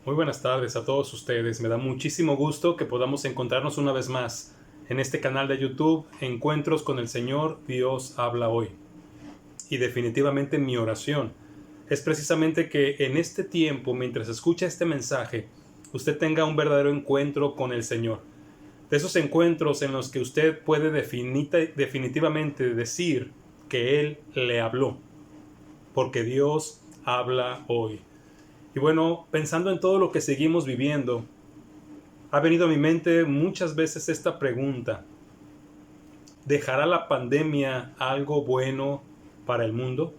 Muy buenas tardes a todos ustedes. Me da muchísimo gusto que podamos encontrarnos una vez más en este canal de YouTube, Encuentros con el Señor, Dios habla hoy. Y definitivamente mi oración es precisamente que en este tiempo, mientras escucha este mensaje, usted tenga un verdadero encuentro con el Señor. De esos encuentros en los que usted puede definitivamente decir que Él le habló, porque Dios habla hoy. Y bueno, pensando en todo lo que seguimos viviendo, ha venido a mi mente muchas veces esta pregunta: ¿dejará la pandemia algo bueno para el mundo?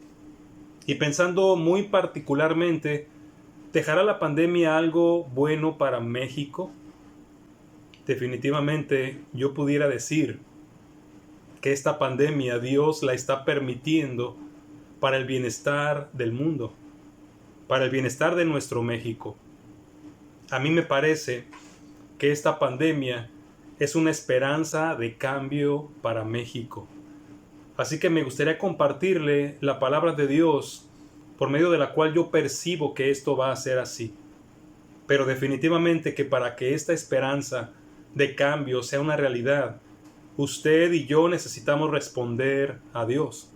Y pensando muy particularmente, ¿dejará la pandemia algo bueno para México? Definitivamente yo pudiera decir que esta pandemia Dios la está permitiendo para el bienestar del mundo, para el bienestar de nuestro México. A mí me parece que esta pandemia es una esperanza de cambio para México. Así que me gustaría compartirle la palabra de Dios por medio de la cual yo percibo que esto va a ser así. Pero definitivamente que para que esta esperanza de cambio sea una realidad, usted y yo necesitamos responder a Dios,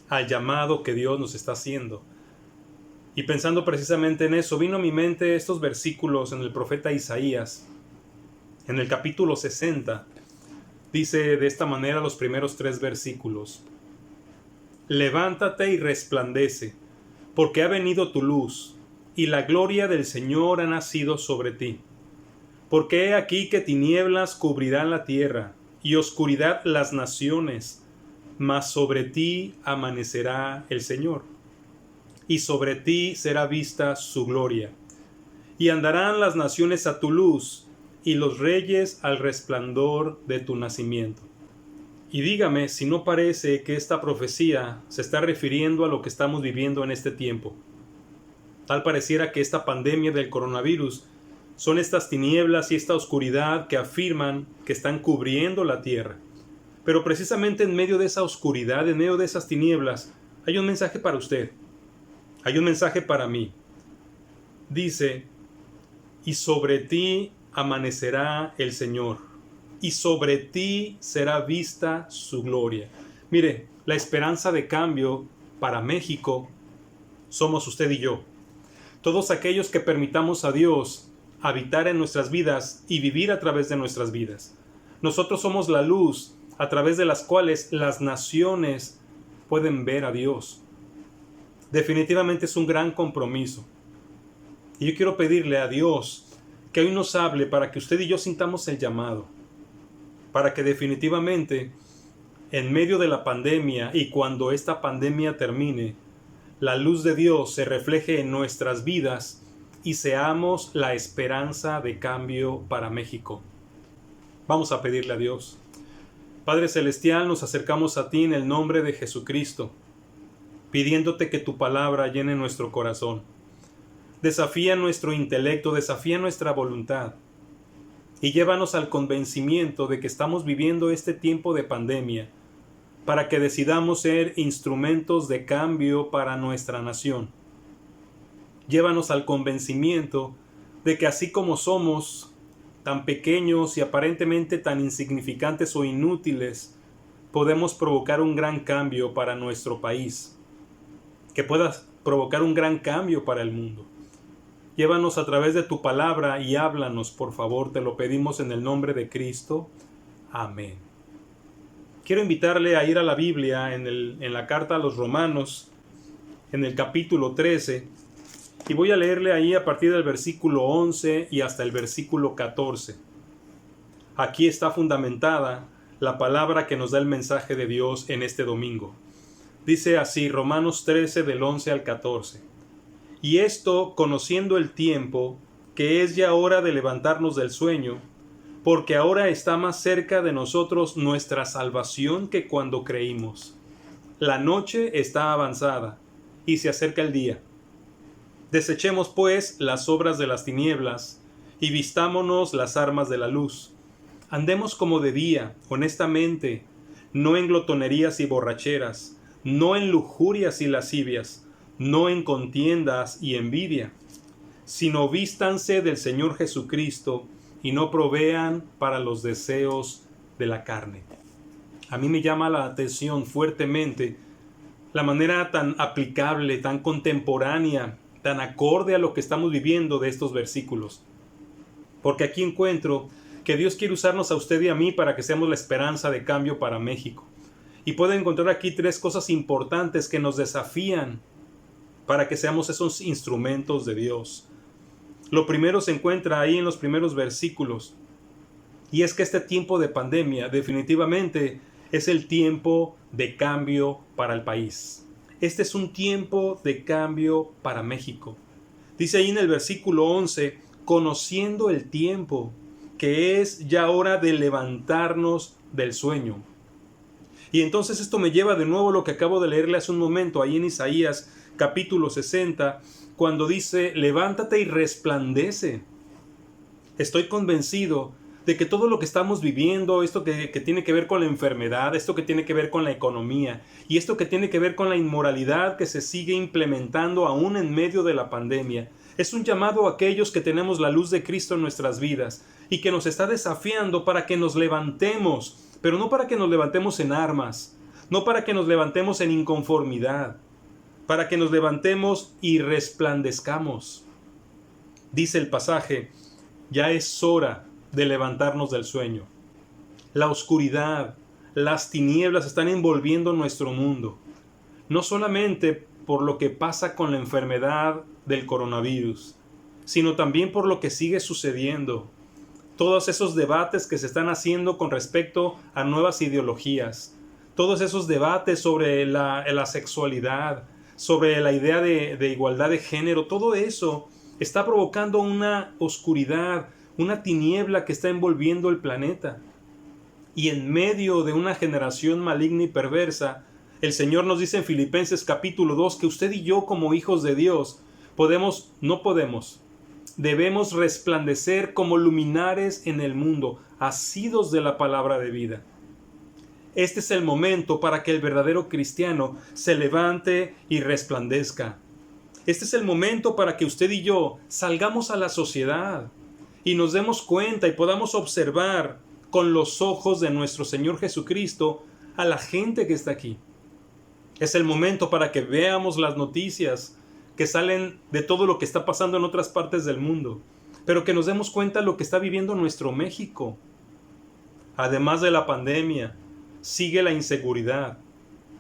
al llamado que Dios nos está haciendo. Y pensando precisamente en eso, vino a mi mente estos versículos en el profeta Isaías. En el capítulo 60, dice de esta manera los primeros 3 versículos: Levántate y resplandece, porque ha venido tu luz, y la gloria del Señor ha nacido sobre ti. Porque he aquí que tinieblas cubrirán la tierra, y oscuridad las naciones, mas sobre ti amanecerá el Señor, y sobre ti será vista su gloria. Y andarán las naciones a tu luz, y los reyes al resplandor de tu nacimiento. Y dígame si no parece que esta profecía se está refiriendo a lo que estamos viviendo en este tiempo. Tal pareciera que esta pandemia del coronavirus son estas tinieblas y esta oscuridad que afirman que están cubriendo la tierra. Pero precisamente en medio de esa oscuridad, en medio de esas tinieblas, hay un mensaje para usted. Hay un mensaje para mí. Dice: y sobre ti amanecerá el Señor, y sobre ti será vista su gloria. Mire, la esperanza de cambio para México somos usted y yo. Todos aquellos que permitamos a Dios habitar en nuestras vidas y vivir a través de nuestras vidas. Nosotros somos la luz a través de las cuales las naciones pueden ver a Dios. Definitivamente es un gran compromiso. Y yo quiero pedirle a Dios que hoy nos hable para que usted y yo sintamos el llamado, para que definitivamente en medio de la pandemia y cuando esta pandemia termine, la luz de Dios se refleje en nuestras vidas y seamos la esperanza de cambio para México. Vamos a pedirle a Dios. Padre Celestial, nos acercamos a ti en el nombre de Jesucristo, pidiéndote que tu palabra llene nuestro corazón. Desafía nuestro intelecto, desafía nuestra voluntad y llévanos al convencimiento de que estamos viviendo este tiempo de pandemia para que decidamos ser instrumentos de cambio para nuestra nación. Llévanos al convencimiento de que así como somos tan pequeños y aparentemente tan insignificantes o inútiles, podemos provocar un gran cambio para nuestro país, que puedas provocar un gran cambio para el mundo. Llévanos a través de tu palabra y háblanos, por favor, te lo pedimos en el nombre de Cristo. Amén. Quiero invitarle a ir a la Biblia en la carta a los Romanos, en el capítulo 13, y voy a leerle ahí a partir del versículo 11 y hasta el versículo 14. Aquí está fundamentada la palabra que nos da el mensaje de Dios en este domingo. Dice así, Romanos 13 del 11 al 14. Y esto conociendo el tiempo, que es ya hora de levantarnos del sueño, porque ahora está más cerca de nosotros nuestra salvación que cuando creímos. La noche está avanzada, y se acerca el día. Desechemos pues las obras de las tinieblas, y vistámonos las armas de la luz. Andemos como de día, honestamente, no en glotonerías y borracheras, no en lujurias y lascivias, no en contiendas y envidia, sino vístanse del Señor Jesucristo y no provean para los deseos de la carne. A mí me llama la atención fuertemente la manera tan aplicable, tan contemporánea, tan acorde a lo que estamos viviendo de estos versículos. Porque aquí encuentro que Dios quiere usarnos a usted y a mí para que seamos la esperanza de cambio para México. Y puedo encontrar aquí 3 cosas importantes que nos desafían para que seamos esos instrumentos de Dios. Lo primero se encuentra ahí en los primeros versículos. Y es que este tiempo de pandemia definitivamente es el tiempo de cambio para el país. Este es un tiempo de cambio para México. Dice ahí en el versículo 11, conociendo el tiempo, que es ya hora de levantarnos del sueño. Y entonces esto me lleva de nuevo a lo que acabo de leerle hace un momento, ahí en Isaías capítulo 60, cuando dice, levántate y resplandece. Estoy convencido de que todo lo que estamos viviendo, esto que tiene que ver con la enfermedad, esto que tiene que ver con la economía y esto que tiene que ver con la inmoralidad que se sigue implementando aún en medio de la pandemia, es un llamado a aquellos que tenemos la luz de Cristo en nuestras vidas y que nos está desafiando para que nos levantemos, pero no para que nos levantemos en armas, no para que nos levantemos en inconformidad, para que nos levantemos y resplandezcamos. Dice el pasaje, ya es hora de levantarnos del sueño. La oscuridad, las tinieblas están envolviendo nuestro mundo, no solamente por lo que pasa con la enfermedad del coronavirus, sino también por lo que sigue sucediendo. Todos esos debates que se están haciendo con respecto a nuevas ideologías, todos esos debates sobre la sexualidad, sobre la idea de igualdad de género, todo eso está provocando una oscuridad, una tiniebla que está envolviendo el planeta. Y en medio de una generación maligna y perversa, el Señor nos dice en Filipenses capítulo 2 que usted y yo como hijos de Dios debemos resplandecer como luminares en el mundo, asidos de la palabra de vida. Este es el momento para que el verdadero cristiano se levante y resplandezca. Este es el momento para que usted y yo salgamos a la sociedad y nos demos cuenta y podamos observar con los ojos de nuestro Señor Jesucristo a la gente que está aquí. Es el momento para que veamos las noticias que salen de todo lo que está pasando en otras partes del mundo, pero que nos demos cuenta de lo que está viviendo nuestro México. Además de la pandemia, sigue la inseguridad.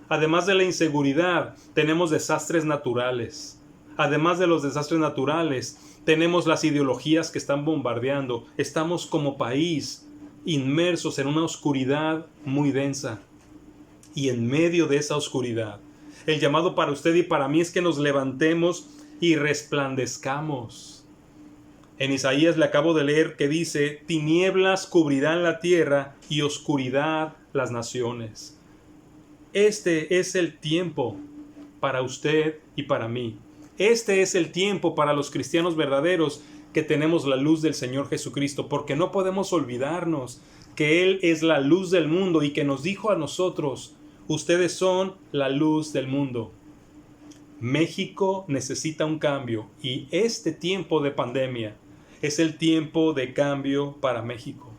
Además de la inseguridad, tenemos desastres naturales. Además de los desastres naturales, tenemos las ideologías que están bombardeando. Estamos como país inmersos en una oscuridad muy densa. Y en medio de esa oscuridad, el llamado para usted y para mí es que nos levantemos y resplandezcamos. En Isaías le acabo de leer que dice, tinieblas cubrirán la tierra y oscuridad las naciones. Este es el tiempo para usted y para mí. Este es el tiempo para los cristianos verdaderos que tenemos la luz del Señor Jesucristo, porque no podemos olvidarnos que Él es la luz del mundo y que nos dijo a nosotros, ustedes son la luz del mundo. México necesita un cambio y este tiempo de pandemia es el tiempo de cambio para México.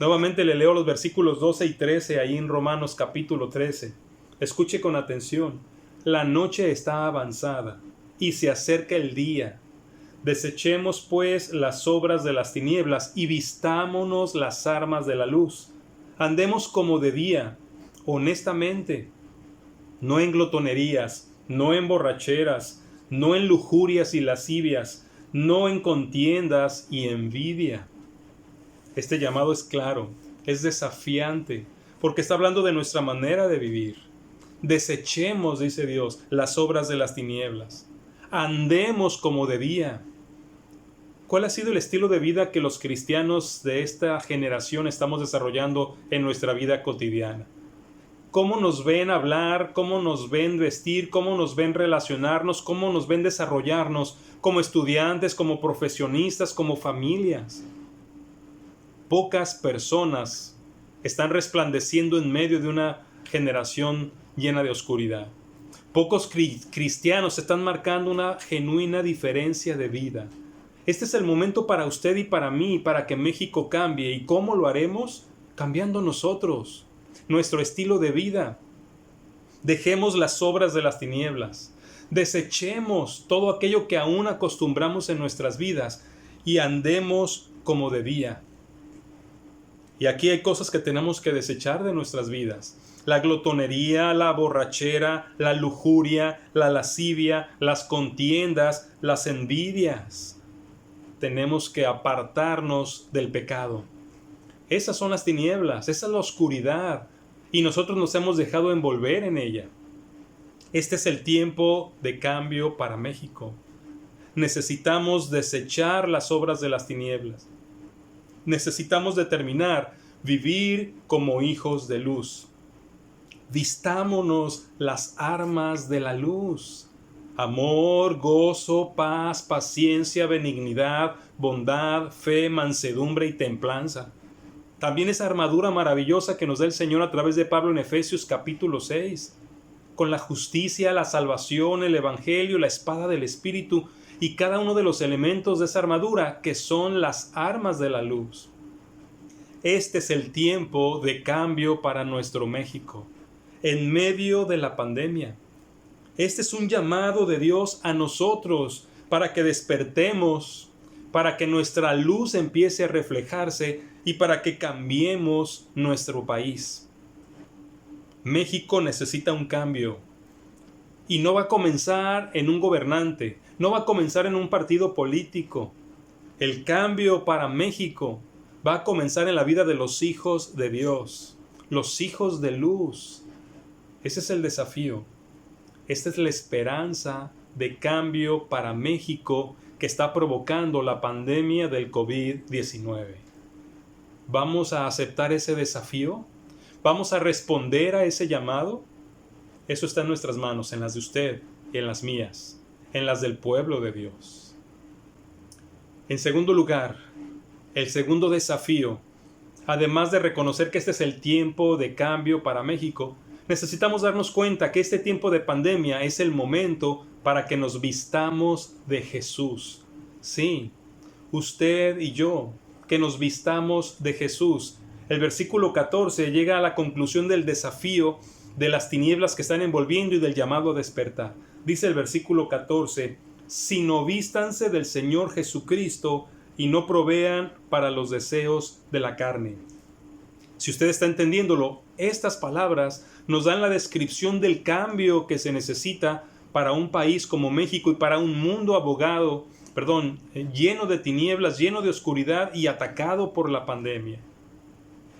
Nuevamente le leo los versículos 12 y 13 ahí en Romanos capítulo 13. Escuche con atención. La noche está avanzada y se acerca el día. Desechemos pues las obras de las tinieblas y vistámonos las armas de la luz. Andemos como de día, honestamente, no en glotonerías, no en borracheras, no en lujurias y lascivias, no en contiendas y envidia. Este llamado es claro, es desafiante, porque está hablando de nuestra manera de vivir. Desechemos, dice Dios, las obras de las tinieblas. Andemos como de día. ¿Cuál ha sido el estilo de vida que los cristianos de esta generación estamos desarrollando en nuestra vida cotidiana? ¿Cómo nos ven hablar? ¿Cómo nos ven vestir? ¿Cómo nos ven relacionarnos? ¿Cómo nos ven desarrollarnos como estudiantes, como profesionistas, como familias? Pocas personas están resplandeciendo en medio de una generación llena de oscuridad. Pocos cristianos están marcando una genuina diferencia de vida. Este es el momento para usted y para mí, para que México cambie. ¿Y cómo lo haremos? Cambiando nosotros, nuestro estilo de vida. Dejemos las obras de las tinieblas. Desechemos todo aquello que aún acostumbramos en nuestras vidas y andemos como debía. Y aquí hay cosas que tenemos que desechar de nuestras vidas. La glotonería, la borrachera, la lujuria, la lascivia, las contiendas, las envidias. Tenemos que apartarnos del pecado. Esas son las tinieblas, esa es la oscuridad. Y nosotros nos hemos dejado envolver en ella. Este es el tiempo de cambio para México. Necesitamos desechar las obras de las tinieblas. Necesitamos determinar vivir como hijos de luz. Vistámonos las armas de la luz. Amor, gozo, paz, paciencia, benignidad, bondad, fe, mansedumbre y templanza. También esa armadura maravillosa que nos da el Señor a través de Pablo en Efesios capítulo 6. Con la justicia, la salvación, el evangelio, la espada del Espíritu y cada uno de los elementos de esa armadura que son las armas de la luz. Este es el tiempo de cambio para nuestro México, en medio de la pandemia. Este es un llamado de Dios a nosotros para que despertemos, para que nuestra luz empiece a reflejarse y para que cambiemos nuestro país. México necesita un cambio y no va a comenzar en un gobernante, no va a comenzar en un partido político. El cambio para México va a comenzar en la vida de los hijos de Dios, los hijos de luz. Ese es el desafío. Esta es la esperanza de cambio para México que está provocando la pandemia del COVID-19. ¿Vamos a aceptar ese desafío? ¿Vamos a responder a ese llamado? Eso está en nuestras manos, en las de usted y en las mías, en las del pueblo de Dios. En segundo lugar, el segundo desafío, además de reconocer que este es el tiempo de cambio para México, necesitamos darnos cuenta que este tiempo de pandemia es el momento para que nos vistamos de Jesús. Sí, usted y yo, que nos vistamos de Jesús. El versículo 14 llega a la conclusión del desafío de las tinieblas que están envolviendo y del llamado a despertar. Dice el versículo 14, sino vístanse del Señor Jesucristo y no provean para los deseos de la carne. Si usted está entendiéndolo, estas palabras nos dan la descripción del cambio que se necesita para un país como México y para un mundo lleno de tinieblas, lleno de oscuridad y atacado por la pandemia.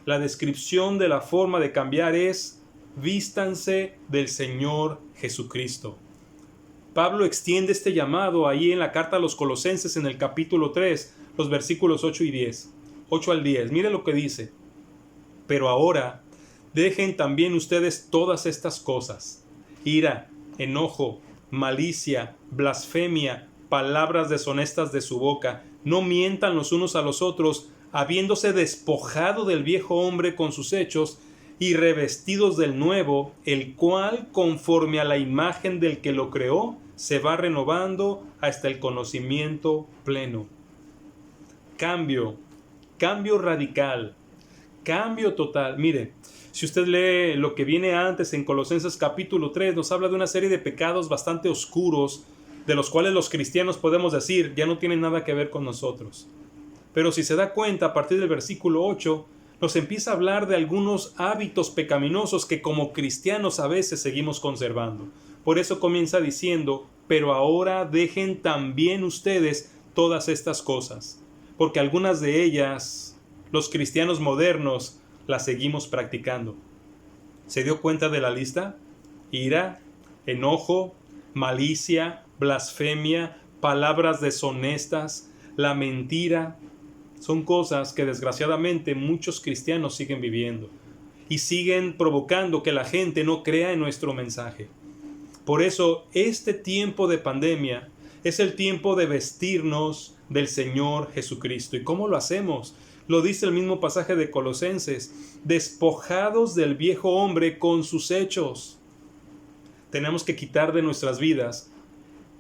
La descripción de la forma de cambiar es: vístanse del Señor Jesucristo. Pablo extiende este llamado ahí en la carta a los Colosenses en el capítulo 3, los versículos 8 al 10. Mire lo que dice: pero ahora dejen también ustedes todas estas cosas: ira, enojo, malicia, blasfemia, palabras deshonestas de su boca. No mientan los unos a los otros, habiéndose despojado del viejo hombre con sus hechos y revestidos del nuevo, el cual, conforme a la imagen del que lo creó, se va renovando hasta el conocimiento pleno. Cambio radical, cambio total. Mire, si usted lee lo que viene antes en Colosenses capítulo 3, nos habla de una serie de pecados bastante oscuros, de los cuales los cristianos podemos decir, ya no tienen nada que ver con nosotros. Pero si se da cuenta, a partir del versículo 8, nos empieza a hablar de algunos hábitos pecaminosos que como cristianos a veces seguimos conservando. Por eso comienza diciendo, pero ahora dejen también ustedes todas estas cosas, porque algunas de ellas, los cristianos modernos, las seguimos practicando. ¿Se dio cuenta de la lista? Ira, enojo, malicia, blasfemia, palabras deshonestas, la mentira. Son cosas que desgraciadamente muchos cristianos siguen viviendo y siguen provocando que la gente no crea en nuestro mensaje. Por eso, este tiempo de pandemia es el tiempo de vestirnos del Señor Jesucristo. ¿Y cómo lo hacemos? Lo dice el mismo pasaje de Colosenses: despojados del viejo hombre con sus hechos. tenemos que quitar de nuestras vidas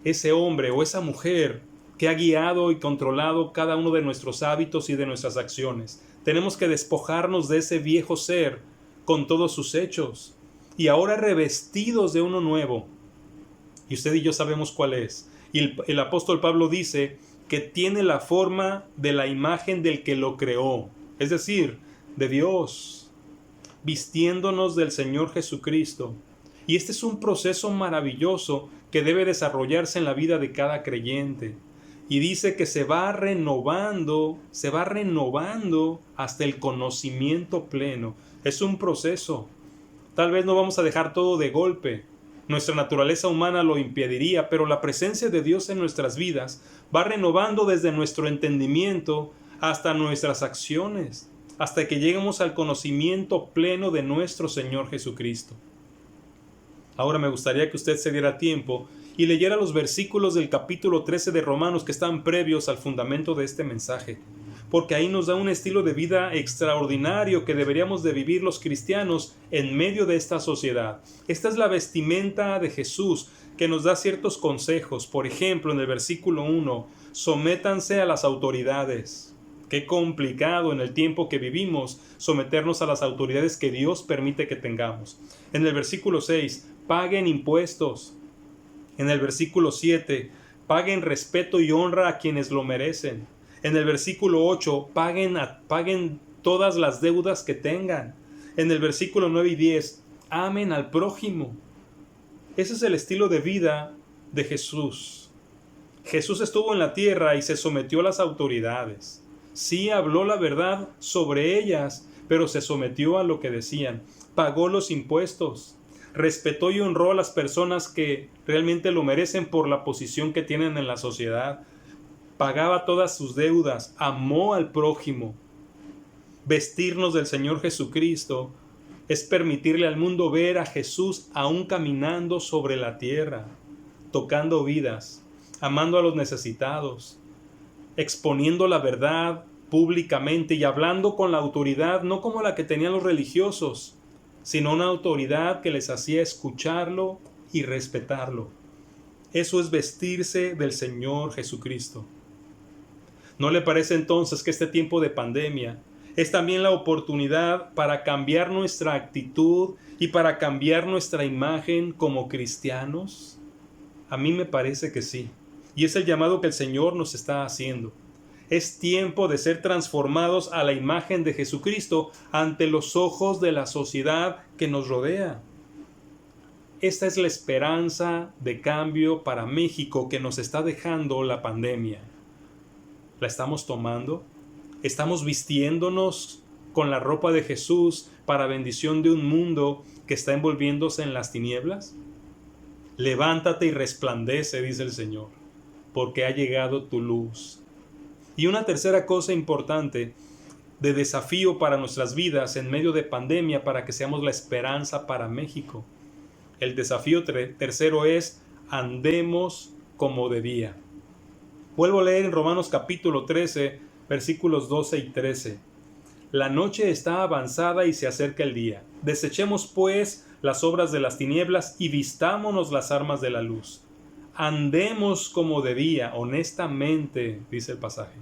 ese hombre o esa mujer que ha guiado y controlado cada uno de nuestros hábitos y de nuestras acciones. Tenemos que despojarnos de ese viejo ser con todos sus hechos y ahora revestidos de uno nuevo. Y usted y yo sabemos cuál es. Y el apóstol Pablo dice que tiene la forma de la imagen del que lo creó, es decir, de Dios, vistiéndonos del Señor Jesucristo. Y este es un proceso maravilloso que debe desarrollarse en la vida de cada creyente. Y dice que se va renovando hasta el conocimiento pleno. Es un proceso. Tal vez no vamos a dejar todo de golpe. Nuestra naturaleza humana lo impediría, pero la presencia de Dios en nuestras vidas va renovando desde nuestro entendimiento hasta nuestras acciones, hasta que lleguemos al conocimiento pleno de nuestro Señor Jesucristo. Ahora me gustaría que usted se diera tiempo y leyera los versículos del capítulo 13 de Romanos que están previos al fundamento de este mensaje, porque ahí nos da un estilo de vida extraordinario que deberíamos de vivir los cristianos en medio de esta sociedad. Esta es la vestimenta de Jesús que nos da ciertos consejos. Por ejemplo, en el versículo 1, sométanse a las autoridades. Qué complicado en el tiempo que vivimos someternos a las autoridades que Dios permite que tengamos. En el versículo 6, paguen impuestos. En el versículo 7, paguen respeto y honra a quienes lo merecen. En el versículo 8, paguen todas las deudas que tengan. En el versículo 9 y 10, amen al prójimo. Ese es el estilo de vida de Jesús. Jesús estuvo en la tierra y se sometió a las autoridades. Sí habló la verdad sobre ellas, pero se sometió a lo que decían. Pagó los impuestos. Respetó y honró a las personas que realmente lo merecen por la posición que tienen en la sociedad. Pagaba todas sus deudas, amó al prójimo. Vestirnos del Señor Jesucristo es permitirle al mundo ver a Jesús aún caminando sobre la tierra, tocando vidas, amando a los necesitados, exponiendo la verdad públicamente y hablando con la autoridad, no como la que tenían los religiosos, sino una autoridad que les hacía escucharlo y respetarlo. Eso es vestirse del Señor Jesucristo. ¿No le parece entonces que este tiempo de pandemia es también la oportunidad para cambiar nuestra actitud y para cambiar nuestra imagen como cristianos? A mí me parece que sí. Y es el llamado que el Señor nos está haciendo. Es tiempo de ser transformados a la imagen de Jesucristo ante los ojos de la sociedad que nos rodea. Esta es la esperanza de cambio para México que nos está dejando la pandemia. ¿La estamos tomando? ¿Estamos vistiéndonos con la ropa de Jesús para bendición de un mundo que está envolviéndose en las tinieblas? Levántate y resplandece, dice el Señor, porque ha llegado tu luz. Y una tercera cosa importante de desafío para nuestras vidas en medio de pandemia para que seamos la esperanza para México. El desafío tercero es andemos como de día. Vuelvo a leer en Romanos capítulo 13, versículos 12 y 13. La noche está avanzada y se acerca el día. Desechemos pues las obras de las tinieblas y vistámonos las armas de la luz. Andemos como de día, honestamente, dice el pasaje.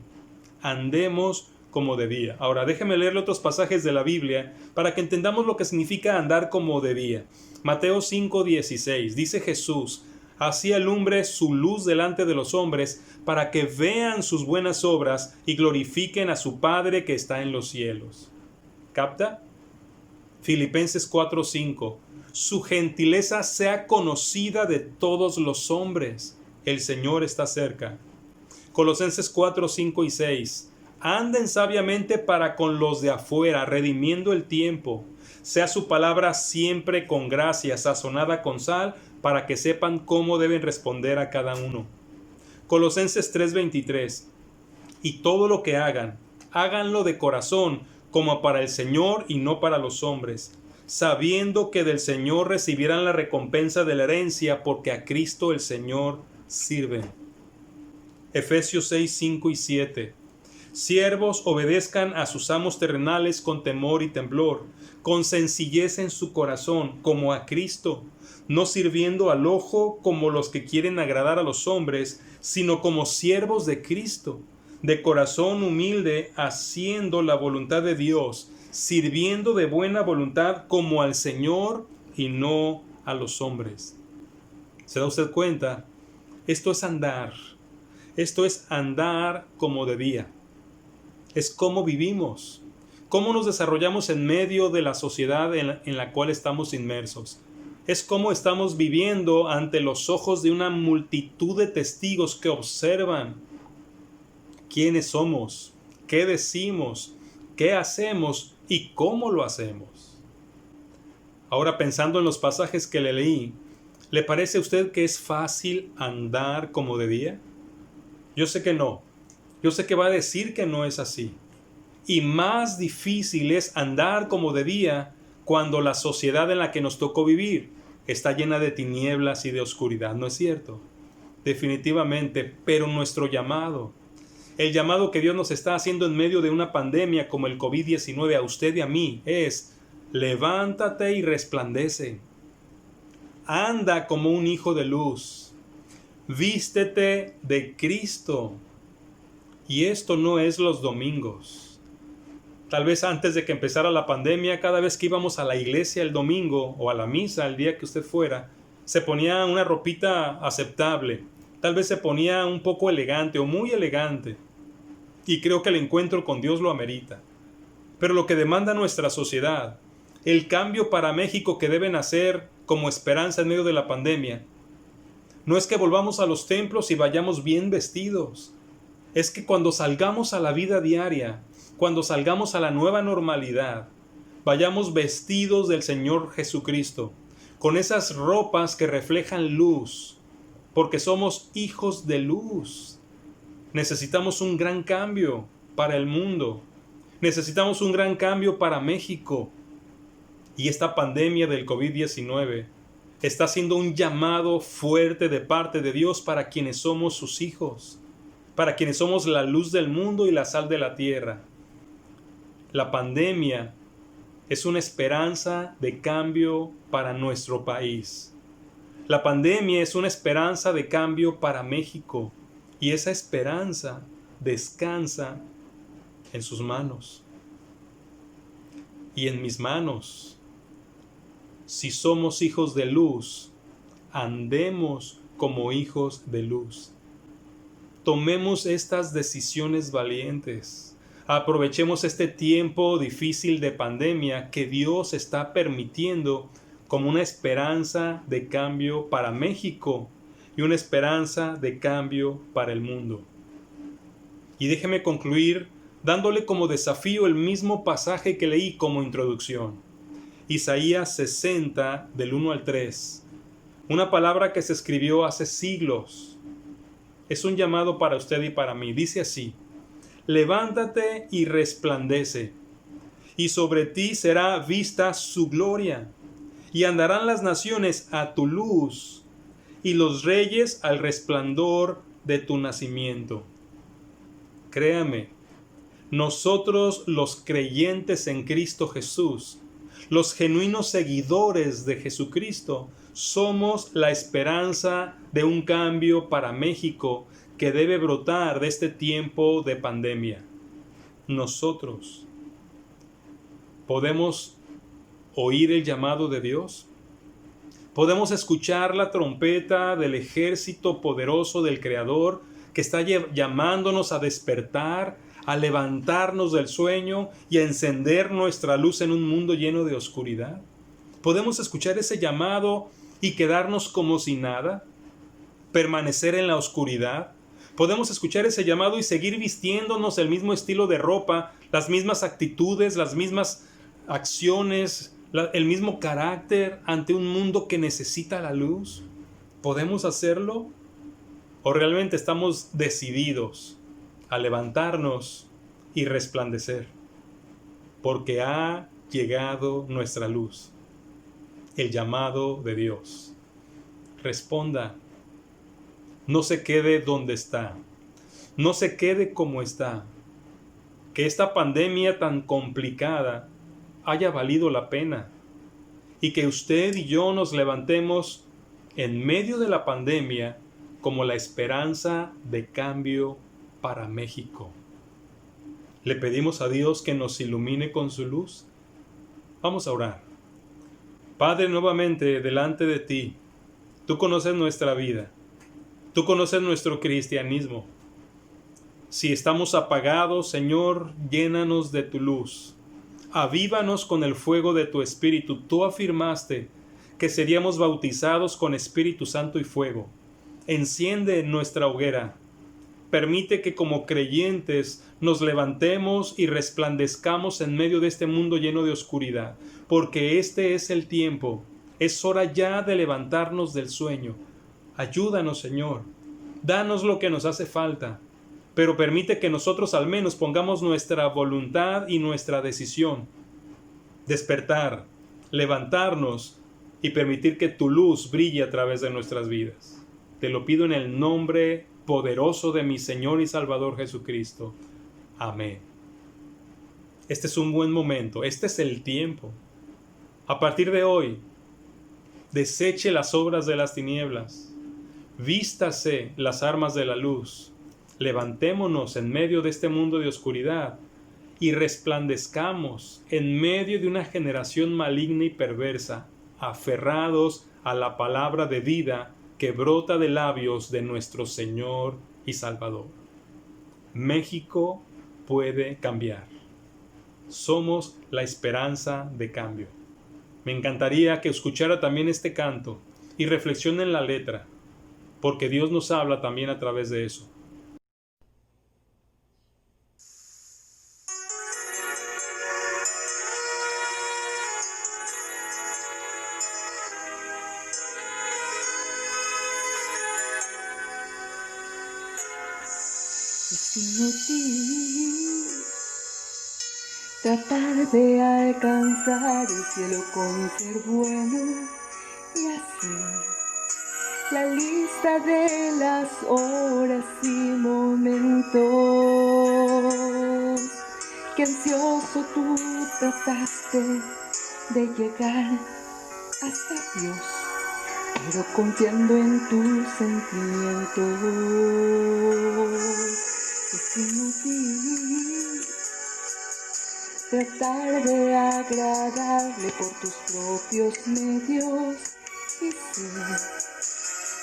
Andemos como de día. Ahora, déjeme leerle otros pasajes de la Biblia para que entendamos lo que significa andar como de día. Mateo 5:16, dice Jesús, así alumbre su luz delante de los hombres, para que vean sus buenas obras y glorifiquen a su Padre que está en los cielos. ¿Capta? Filipenses 4:5, su gentileza sea conocida de todos los hombres. El Señor está cerca. Colosenses 4:5 y 6, anden sabiamente para con los de afuera, redimiendo el tiempo. Sea su palabra siempre con gracia, sazonada con sal, para que sepan cómo deben responder a cada uno. Colosenses 3:23, y todo lo que hagan, háganlo de corazón, como para el Señor y no para los hombres, sabiendo que del Señor recibirán la recompensa de la herencia, porque a Cristo el Señor sirven. Efesios 6:5 y 7, Siervos, obedezcan a sus amos terrenales con temor y temblor, con sencillez en su corazón, como a Cristo, no sirviendo al ojo como los que quieren agradar a los hombres, sino como siervos de Cristo, de corazón humilde, haciendo la voluntad de Dios, sirviendo de buena voluntad como al Señor y no a los hombres. ¿Se da usted cuenta? Esto es andar como de día. Es cómo vivimos, cómo nos desarrollamos en medio de la sociedad en la cual estamos inmersos. Es cómo estamos viviendo ante los ojos de una multitud de testigos que observan quiénes somos, qué decimos, qué hacemos y cómo lo hacemos. Ahora, pensando en los pasajes que le leí, ¿le parece a usted que es fácil andar como de día? Yo sé que no. Yo sé que va a decir que no es así. Y más difícil es andar como de día cuando la sociedad en la que nos tocó vivir está llena de tinieblas y de oscuridad, ¿no es cierto? Definitivamente, pero nuestro llamado, el llamado que Dios nos está haciendo en medio de una pandemia como el COVID-19 a usted y a mí es: levántate y resplandece. Anda como un hijo de luz. Vístete de Cristo. Y esto no es los domingos. Tal vez antes de que empezara la pandemia, cada vez que íbamos a la iglesia el domingo o a la misa el día que usted fuera, se ponía una ropita aceptable. Tal vez se ponía un poco elegante o muy elegante. Y creo que el encuentro con Dios lo amerita. Pero lo que demanda nuestra sociedad, el cambio para México que deben hacer como esperanza en medio de la pandemia, no es que volvamos a los templos y vayamos bien vestidos. Es que cuando salgamos a la vida diaria, cuando salgamos a la nueva normalidad, vayamos vestidos del Señor Jesucristo, con esas ropas que reflejan luz, porque somos hijos de luz. Necesitamos un gran cambio para el mundo. Necesitamos un gran cambio para México. Y esta pandemia del COVID-19 está haciendo un llamado fuerte de parte de Dios para quienes somos sus hijos, para quienes somos la luz del mundo y la sal de la tierra. La pandemia es una esperanza de cambio para nuestro país. La pandemia es una esperanza de cambio para México, y esa esperanza descansa en sus manos y en mis manos. Si somos hijos de luz, andemos como hijos de luz. Tomemos estas decisiones valientes. Aprovechemos este tiempo difícil de pandemia que Dios está permitiendo como una esperanza de cambio para México y una esperanza de cambio para el mundo. Y déjeme concluir dándole como desafío el mismo pasaje que leí como introducción. Isaías 60, del 1 al 3. Una palabra que se escribió hace siglos. Es un llamado para usted y para mí. Dice así: levántate y resplandece, y sobre ti será vista su gloria, y andarán las naciones a tu luz, y los reyes al resplandor de tu nacimiento. Créame, nosotros los creyentes en Cristo Jesús, los genuinos seguidores de Jesucristo, somos la esperanza de un cambio para México que debe brotar de este tiempo de pandemia. Nosotros podemos oír el llamado de Dios. Podemos escuchar la trompeta del ejército poderoso del Creador que está llamándonos a despertar, a levantarnos del sueño y a encender nuestra luz en un mundo lleno de oscuridad. Podemos escuchar ese llamado y quedarnos como si nada, permanecer en la oscuridad. Podemos escuchar ese llamado y seguir vistiéndonos el mismo estilo de ropa, las mismas actitudes, las mismas acciones, el mismo carácter ante un mundo que necesita la luz. ¿Podemos hacerlo? ¿O realmente estamos decididos a levantarnos y resplandecer? Porque ha llegado nuestra luz, el llamado de Dios. Responda. No se quede donde está. No se quede como está. que esta pandemia tan complicada haya valido la pena y que usted y yo nos levantemos en medio de la pandemia como la esperanza de cambio para México. Le pedimos a Dios que nos ilumine con su luz. Vamos a orar. Padre, nuevamente delante de ti, tú conoces nuestra vida, tú conoces nuestro cristianismo. Si estamos apagados, Señor, llénanos de tu luz. Avívanos con el fuego de tu Espíritu. Tú afirmaste que seríamos bautizados con Espíritu Santo y fuego. Enciende nuestra hoguera. Permite que como creyentes nos levantemos y resplandezcamos en medio de este mundo lleno de oscuridad, porque este es el tiempo. Es hora ya de levantarnos del sueño. Ayúdanos, Señor. Danos lo que nos hace falta, pero permite que nosotros al menos pongamos nuestra voluntad y nuestra decisión. Despertar, levantarnos y permitir que tu luz brille a través de nuestras vidas. Te lo pido en el nombre poderoso de mi Señor y Salvador Jesucristo. Amén. Este es un buen momento, este es el tiempo. A partir de hoy, deseche las obras de las tinieblas, vístase las armas de la luz, levantémonos en medio de este mundo de oscuridad y resplandezcamos en medio de una generación maligna y perversa, aferrados a la palabra de vida que brota de labios de nuestro Señor y Salvador. México puede cambiar. Somos la esperanza de cambio. Me encantaría que escuchara también este canto y reflexione en la letra, porque Dios nos habla también a través de eso. Es inútil tratar de alcanzar el cielo con ser bueno y así la lista de las horas y momentos que ansioso tú trataste de llegar hasta Dios, pero confiando en tus sentimientos. Es inútil tratar de agradarle por tus propios medios y ser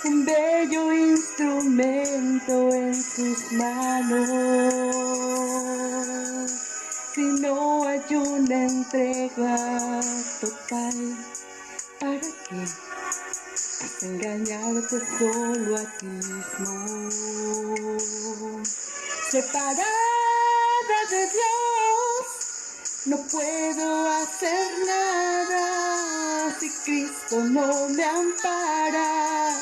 un bello instrumento en sus manos. Si no hay una entrega total, ¿para qué has engañarte solo a ti mismo? Separada de Dios, no puedo hacer nada si Cristo no me ampara.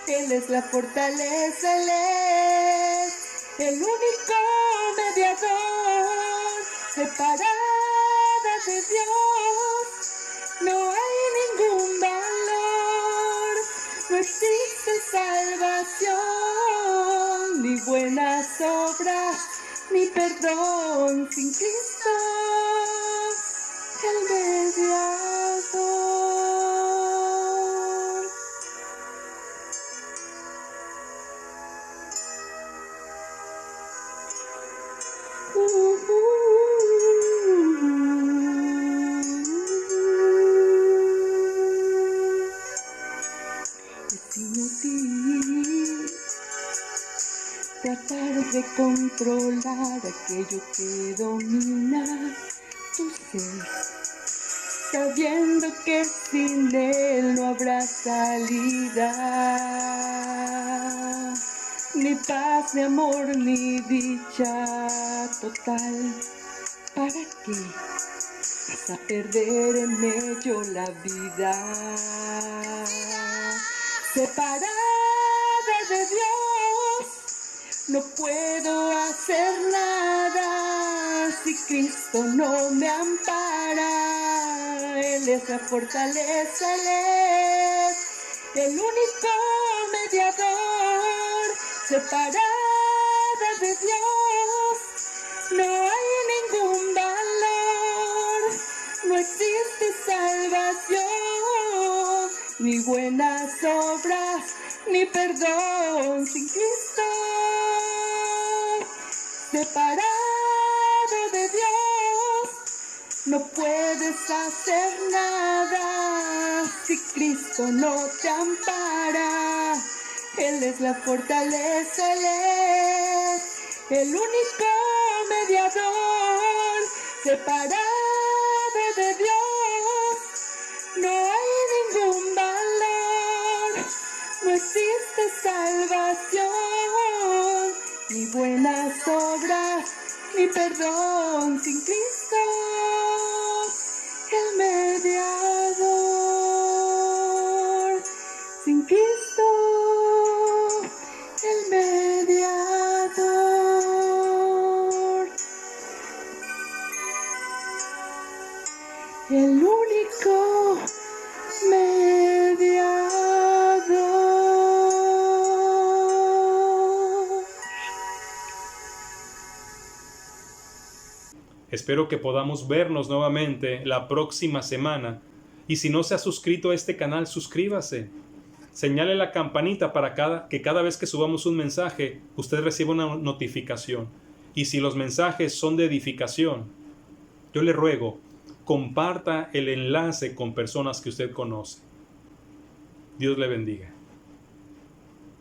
Él es la fortaleza, Él es el único mediador. Separada de Dios, no hay ningún valor, no existe salvación, ni buenas obras, ni perdón sin Cristo, el mediador. Es inútil tratar de controlar aquello que domina tu ser, sabiendo que sin él no habrá salida, ni paz, ni amor, ni dicha total. ¿Para qué vas a perder en ello la vida? Separada de Dios, no puedo hacer nada si Cristo no me ampara. Él es la fortaleza, Él es el único mediador. Separada de Dios, no hay buenas obras, ni perdón sin Cristo. Separado de Dios, no puedes hacer nada si Cristo no te ampara. Él es la fortaleza, Él es el único mediador. Separado de Dios, no hay ningún valor, no existe salvación, ni buenas obras, ni perdón sin Cristo, el mediador. Sin Cristo, el mediador. El único mediador. Espero que podamos vernos nuevamente la próxima semana. Y si no se ha suscrito a este canal, suscríbase. Señale la campanita para que cada vez que subamos un mensaje, usted reciba una notificación. Y si los mensajes son de edificación, yo le ruego, comparta el enlace con personas que usted conoce. Dios le bendiga.